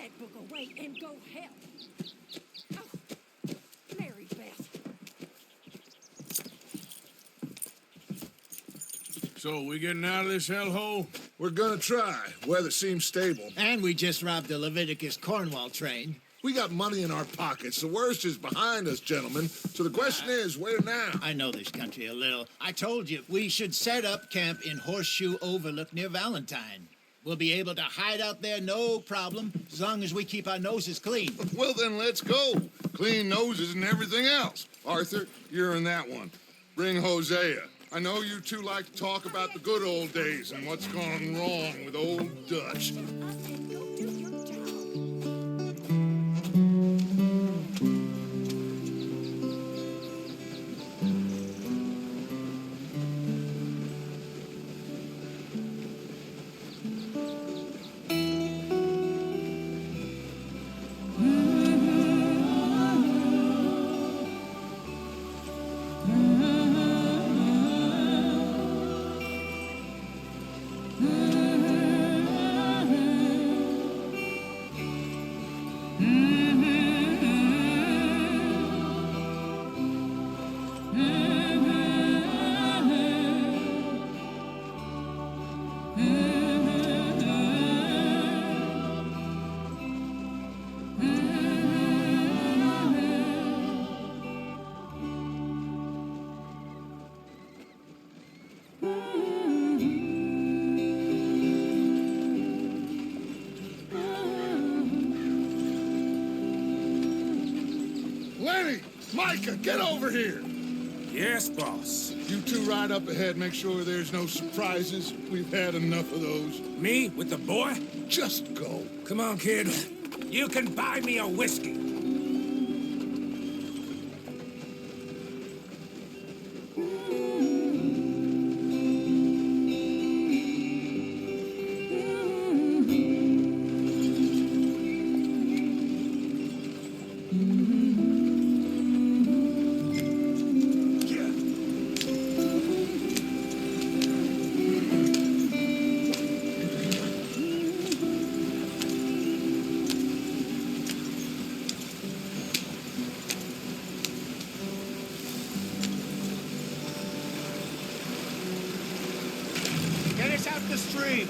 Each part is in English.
that book away and go help. Oh, Mary Beth. So, we getting out of this hellhole? We're gonna try. Weather seems stable. And we just robbed the Leviticus Cornwall train. We got money in our pockets. The worst is behind us, gentlemen. So the question is, where now? I know this country a little. I told you, we should set up camp in Horseshoe Overlook near Valentine. We'll be able to hide out there, no problem, as long as we keep our noses clean. Well, then let's go. Clean noses and everything else. Arthur, you're in that one. Bring Hosea. I know you two like to talk about the good old days and what's gone wrong with old Dutch. Micah, get over here! Yes, boss. You two ride up ahead, make sure there's no surprises. We've had enough of those. Me with the boy? Just go. Come on, kid. You can buy me a whiskey. Get us out the stream.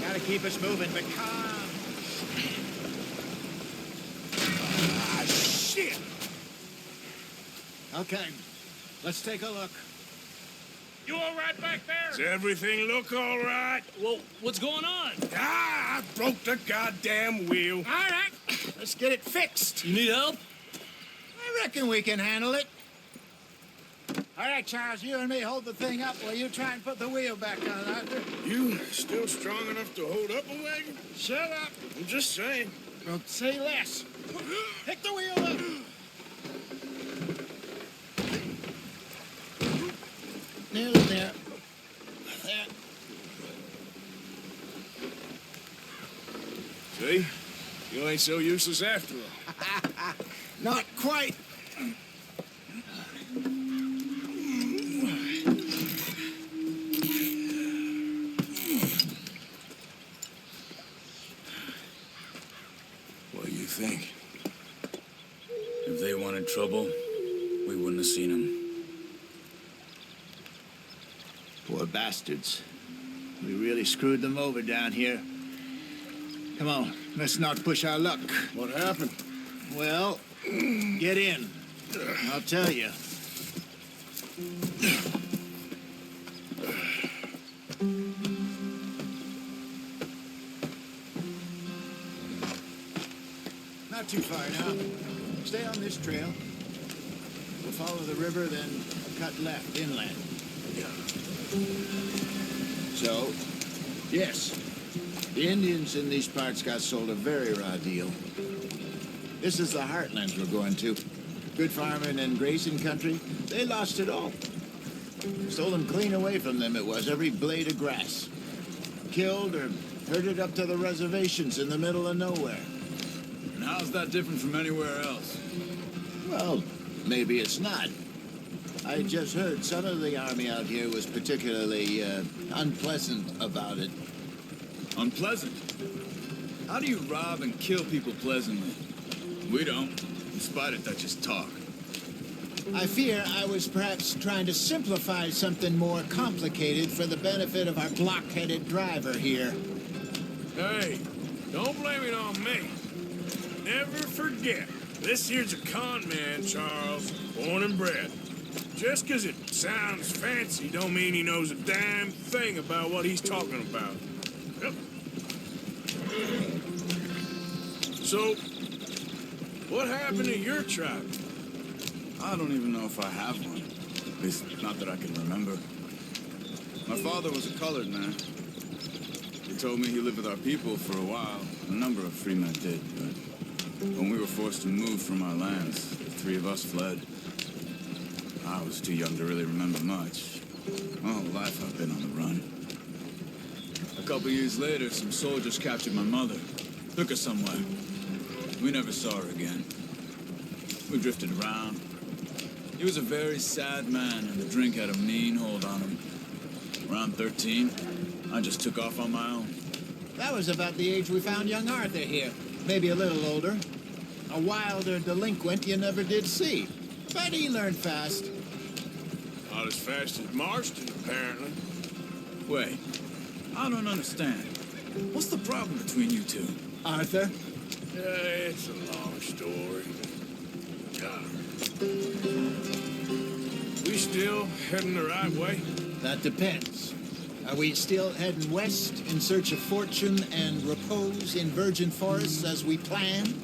Gotta keep us moving, but calm. Ah, shit! Okay, let's take a look. You all right back there? Does everything look all right? Well, what's going on? Ah, I broke the goddamn wheel. All right, let's get it fixed. You need help? I reckon we can handle it. All right, Charles, you and me hold the thing up while you try and put the wheel back on, Arthur. You still strong enough to hold up a wagon? Shut up. I'm just saying. Don't say less. Pick the wheel up. Nearly there. There. See? You ain't so useless after all. Not quite. What do you think? If they wanted trouble, we wouldn't have seen them. Poor bastards. We really screwed them over down here. Come on, let's not push our luck. What happened? Well, get in. I'll tell you. Not too far now. Stay on this trail. We'll follow the river, then cut left inland. So, yes, the Indians in these parts got sold a very raw deal. This is the heartlands we're going to. Good farming and grazing country. They lost it all. Stolen clean away from them it was, every blade of grass. Killed or herded up to the reservations in the middle of nowhere. And how's that different from anywhere else? Well, maybe it's not. I just heard some of the army out here was particularly unpleasant about it. Unpleasant? How do you rob and kill people pleasantly? We don't, in spite of Dutch's talk. I fear I was perhaps trying to simplify something more complicated for the benefit of our block-headed driver here. Hey, don't blame it on me. Never forget, this here's a con man, Charles, born and bred. Just 'cause it sounds fancy don't mean he knows a damn thing about what he's talking about. Yep. So, what happened to your tribe? I don't even know if I have one. At least, not that I can remember. My father was a colored man. He told me he lived with our people for a while. A number of free men did, but when we were forced to move from our lands, the three of us fled. I was too young to really remember much. My whole life I've been on the run. A couple years later, some soldiers captured my mother. Took her somewhere. We never saw her again. We drifted around. He was a very sad man, and the drink had a mean hold on him. Around 13, I just took off on my own. That was about the age we found young Arthur here. Maybe a little older. A wilder delinquent you never did see. But he learned fast. Not as fast as Marston, apparently. Wait, I don't understand. What's the problem between you two? Arthur? Yeah, it's a long story. God. We still heading the right way? That depends. Are we still heading west in search of fortune and repose in virgin forests as we planned?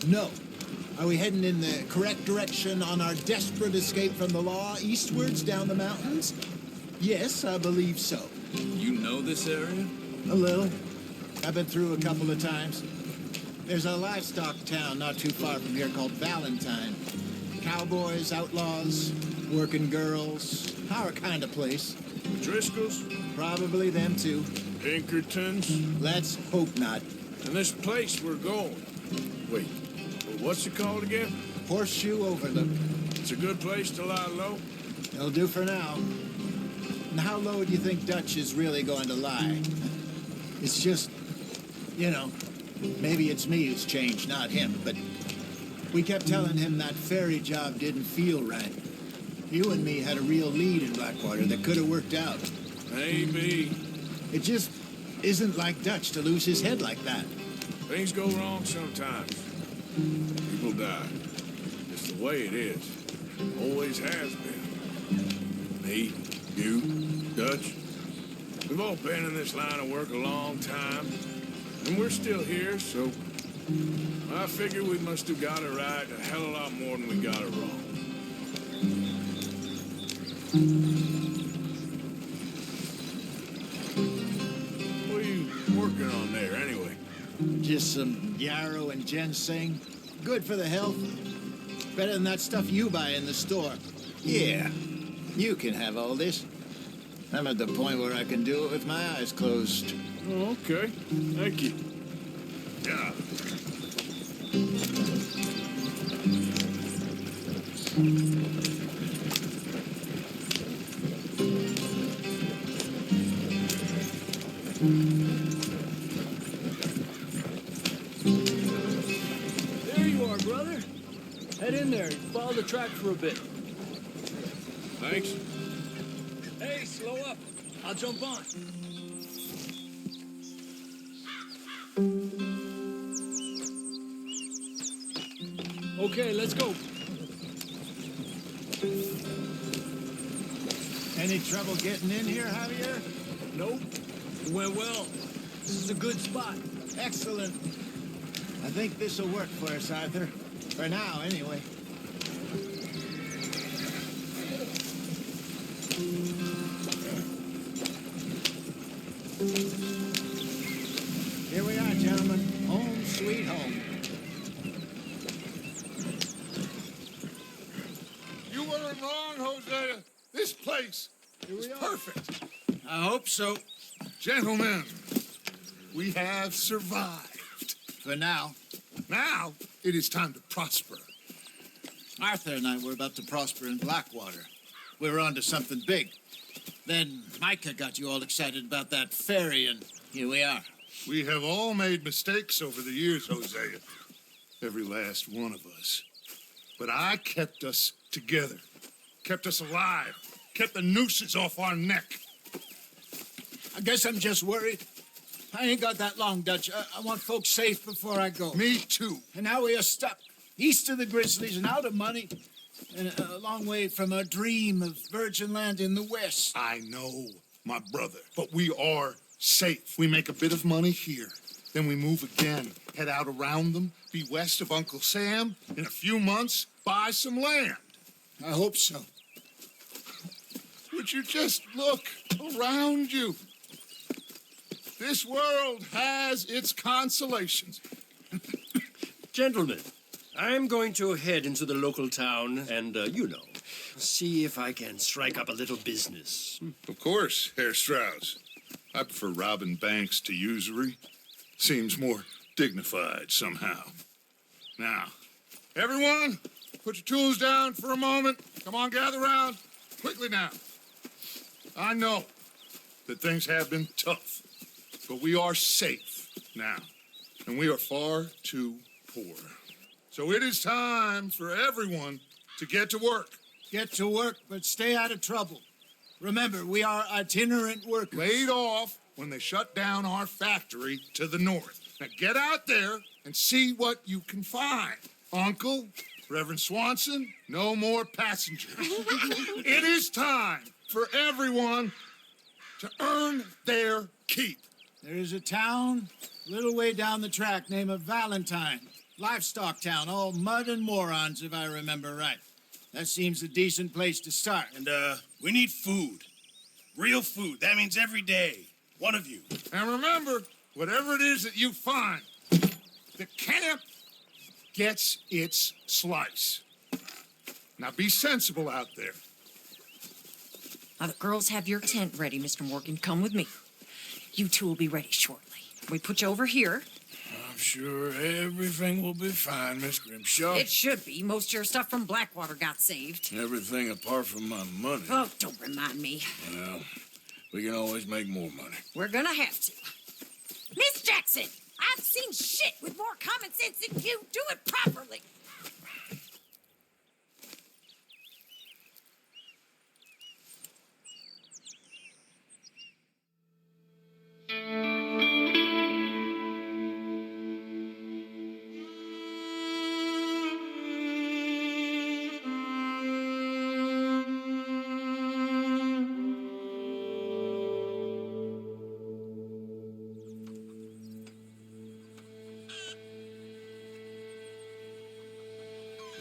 No. Are we heading in the correct direction on our desperate escape from the law eastwards down the mountains? Yes, I believe so. You know this area? A little. I've been through a couple of times. There's a livestock town not too far from here called Valentine. Cowboys, outlaws, working girls, our kind of place. Driscoll's? Probably them too. Pinkertons? Let's hope not. And this place we're going. Wait, what's it called again? Horseshoe Overlook. It's a good place to lie low? It'll do for now. And how low do you think Dutch is really going to lie? It's just, you know, maybe it's me who's changed, not him, but we kept telling him that ferry job didn't feel right. You and me had a real lead in Blackwater that could have worked out. Maybe. It just isn't like Dutch to lose his head like that. Things go wrong sometimes. People die. It's the way it is. Always has been. Me, you, Dutch. We've all been in this line of work a long time. And we're still here, so I figure we must have got it right a hell of a lot more than we got it wrong. What are you working on there, anyway? Just some yarrow and ginseng. Good for the health. Better than that stuff you buy in the store. Yeah, you can have all this. I'm at the point where I can do it with my eyes closed. Oh, okay. Thank you. Yeah. There you are, brother. Head in there and follow the track for a bit. Thanks. Hey, slow up. I'll jump on. Okay, let's go. Any trouble getting in here, Javier? Nope. It went well. This is a good spot. Excellent. I think this will work for us, Arthur. For now, anyway. Here we are, gentlemen. Home sweet home. You weren't wrong, Hosea. This place is perfect. I hope so. Gentlemen, we have survived. For now. Now, it is time to prosper. Arthur and I were about to prosper in Blackwater. We were on to something big. Then Micah got you all excited about that ferry, and here we are. We have all made mistakes over the years, Hosea. Every last one of us. But I kept us together. Kept us alive. Kept the nooses off our neck. I guess I'm just worried. I ain't got that long, Dutch. I want folks safe before I go. Me too. And now we are stuck east of the Grizzlies and out of money and a long way from our dream of virgin land in the west. I know, my brother. But we are safe. We make a bit of money here. Then we move again, head out around them, be west of Uncle Sam. In a few months, buy some land. I hope so. Would you just look around you? This world has its consolations. Gentlemen, I'm going to head into the local town and, see if I can strike up a little business. Of course, Herr Strauss. I prefer robbing banks to usury. Seems more dignified somehow. Now, everyone, put your tools down for a moment. Come on, gather round. Quickly now. I know that things have been tough, but we are safe now, and we are far too poor. So it is time for everyone to get to work. Get to work, but stay out of trouble. Remember, we are itinerant workers. Laid off when they shut down our factory to the north. Now get out there and see what you can find. Uncle, Reverend Swanson, no more passengers. It is time for everyone to earn their keep. There is a town a little way down the track named Valentine. Livestock town, all mud and morons, if I remember right. That seems a decent place to start. And, we need food. Real food. That means every day. One of you. And remember, whatever it is that you find, the camp gets its slice. Now be sensible out there. Now, the girls have your tent ready, Mr. Morgan. Come with me. You two will be ready shortly. We put you over here. I'm sure everything will be fine, Miss Grimshaw. It should be. Most of your stuff from Blackwater got saved. Everything apart from my money. Oh, don't remind me. Well, we can always make more money. We're gonna have to. Miss Jackson, I've seen shit with more common sense than you. Do it properly.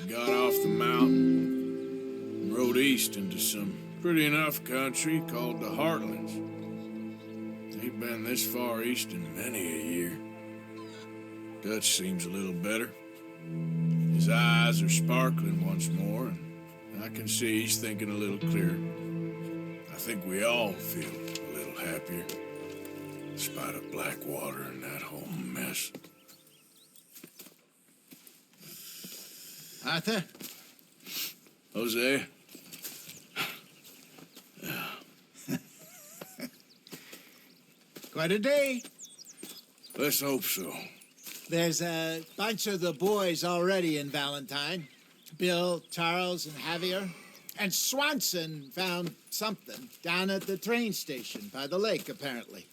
Got off the mountain and rode east into some pretty enough country called the Heartlands. Ain't been this far east in many a year. Dutch seems a little better. His eyes are sparkling once more, and I can see he's thinking a little clearer. I think we all feel a little happier, in spite of Blackwater and that whole mess. Arthur? Jose? Quite a day. Let's hope so. There's a bunch of the boys already in Valentine. Bill, Charles, and Javier. And Swanson found something down at the train station by the lake, apparently.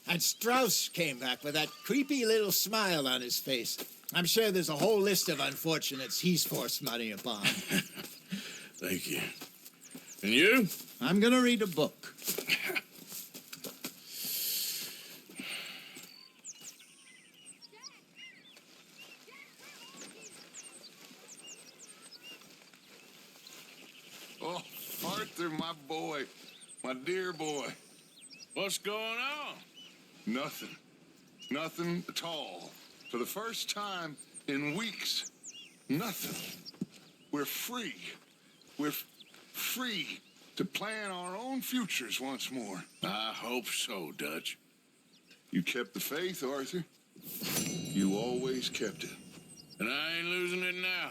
And Strauss came back with that creepy little smile on his face. I'm sure there's a whole list of unfortunates he's forced money upon. Thank you. And you? I'm gonna read a book. Oh, Arthur, my boy. My dear boy. What's going on? Nothing. Nothing at all. For the first time in weeks, nothing. We're free. We're free to plan our own futures once more. I hope so, Dutch. You kept the faith, Arthur. You always kept it. And I ain't losing it now.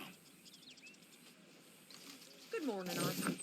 Good morning, Arthur.